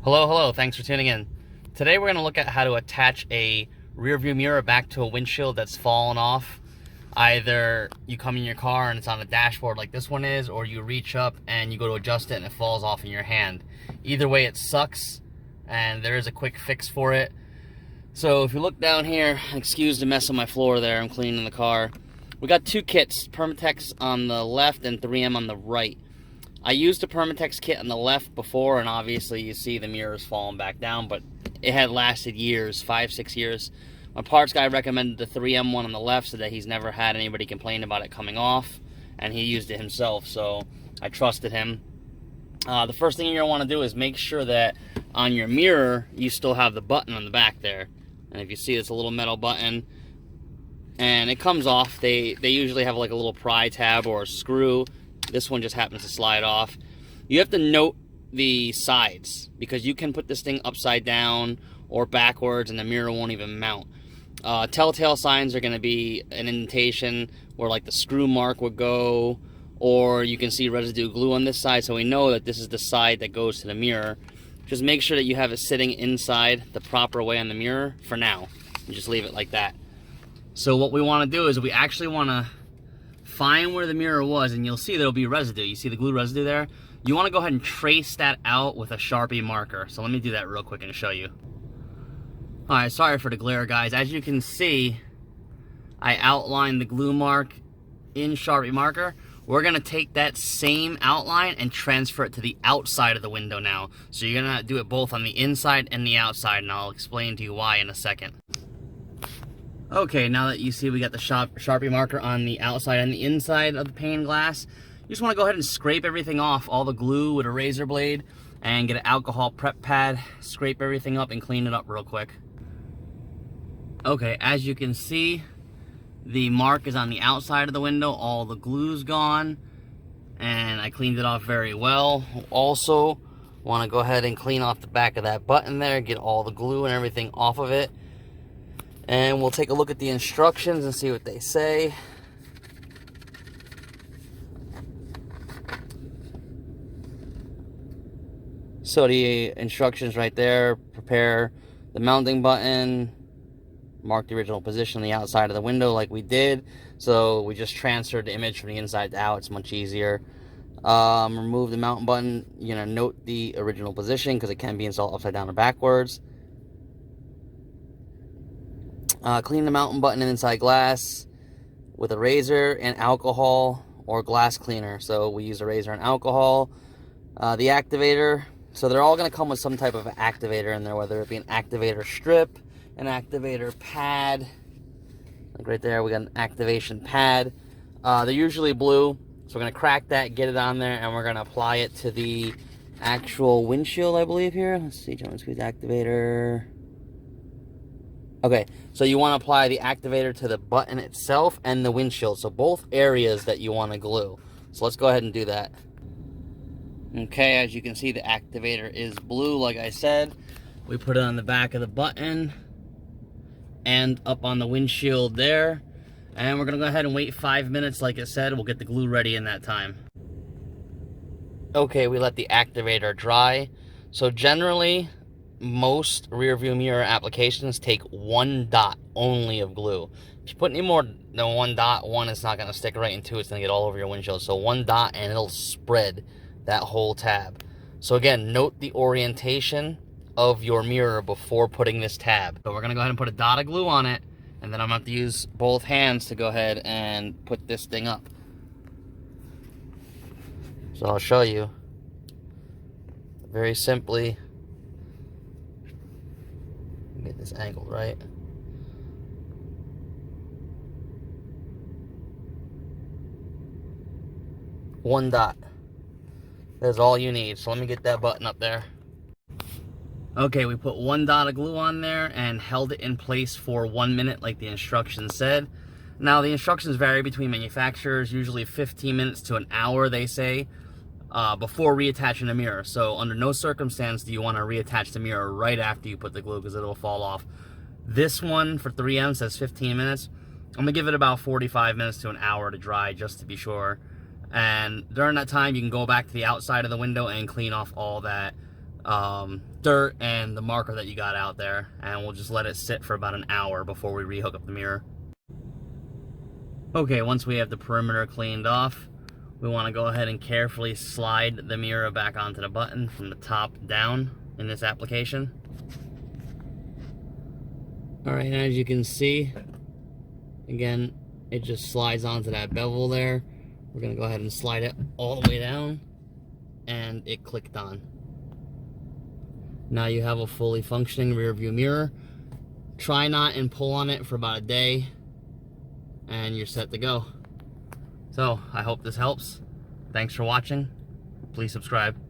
Hello, thanks for tuning in. Today we're going to look at how to attach a rear view mirror back to a windshield that's fallen off. Either you come in your car and it's on the dashboard like this one is, or you reach up and you go to adjust it and it falls off in your hand. Either way, it sucks, and there is a quick fix for it. So if you look down here, excuse the mess on my floor there, I'm cleaning the car. We got two kits, Permatex on the left and 3M on the right. I used the Permatex kit on the left before, and obviously you see the mirrors falling back down, but it had lasted years, 5-6 years. My parts guy recommended the 3M one on the left so that he's never had anybody complain about it coming off, and he used it himself, so I trusted him. The first thing you're going to want to do is make sure that on your mirror you still have the button on the back there. And if you see, it's a little metal button, and it comes off. They usually have like a little pry tab or a screw. This one just happens to slide off. You have to note the sides, because you can put this thing upside down or backwards and the mirror won't even mount. Telltale signs are going to be an indentation where like the screw mark would go, or you can see residue glue on this side, so we know that this is the side that goes to the mirror. Just make sure that you have it sitting inside the proper way on the mirror for now, and just leave it like that. So what we want to do is we actually want to find where the mirror was, and you'll see there'll be residue. You see the glue residue there? You want to go ahead and trace that out with a Sharpie marker. So let me do that real quick and show you. Alright, sorry for the glare, guys. As you can see, I outlined the glue mark in Sharpie marker. We're going to take that same outline and transfer it to the outside of the window now. So you're going to do it both on the inside and the outside, and I'll explain to you why in a second. Okay, now that you see we got the Sharpie marker on the outside and the inside of the pane glass, you just want to go ahead and scrape everything off, all the glue with a razor blade, and get an alcohol prep pad, scrape everything up and clean it up real quick. Okay, as you can see, the mark is on the outside of the window, all the glue's gone, and I cleaned it off very well. Also, want to go ahead and clean off the back of that button there, get all the glue and everything off of it. And we'll take a look at the instructions and see what they say. So the instructions right there: prepare the mounting button, mark the original position on the outside of the window like we did. So we just transferred the image from the inside to out. It's much easier. Remove the mounting button. Note the original position because it can be installed upside down or backwards. Clean the mounting button and inside glass with a razor and alcohol or glass cleaner. So we use a razor and alcohol. The activator. So they're all going to come with some type of activator in there, whether it be an activator strip, an activator pad. Like right there, we got an activation pad. They're usually blue. So we're going to crack that, get it on there, and we're going to apply it to the actual windshield, I believe here. Let's see, jump and squeeze activator. Okay, so you want to apply the activator to the button itself and the windshield. So both areas that you want to glue. So let's go ahead and do that. Okay, as you can see, the activator is blue, like I said. We put it on the back of the button and up on the windshield there. And we're going to go ahead and wait 5 minutes, like it said. We'll get the glue ready in that time. Okay, we let the activator dry. So generally, most rear view mirror applications take 1 dot only of glue. If you put any more than 1 dot, one, it's not going to stick right, and two, it's going to get all over your windshield. So 1 dot and it'll spread that whole tab. So again, note the orientation of your mirror before putting this tab. So we're going to go ahead and put a dot of glue on it, and then I'm going to have to use both hands to go ahead and put this thing up. So I'll show you very simply. Get this angled right. One dot. That's all you need. So let me get that button up there. Okay, we put 1 dot of glue on there and held it in place for 1 minute like the instructions said. Now the instructions vary between manufacturers, usually 15 minutes to an hour they say, before reattaching the mirror. So under no circumstance do you want to reattach the mirror right after you put the glue, because it'll fall off. This one for 3M says 15 minutes. I'm going to give it about 45 minutes to an hour to dry just to be sure. And during that time, you can go back to the outside of the window and clean off all that dirt and the marker that you got out there, and we'll just let it sit for about an hour before we rehook up the mirror. Okay, once we have the perimeter cleaned off, we want to go ahead and carefully slide the mirror back onto the button from the top down in this application. Alright, and as you can see, again, it just slides onto that bevel there. We're going to go ahead and slide it all the way down, and it clicked on. Now you have a fully functioning rear view mirror. Try not and pull on it for about a day, and you're set to go. So, I hope this helps. Thanks for watching. Please subscribe.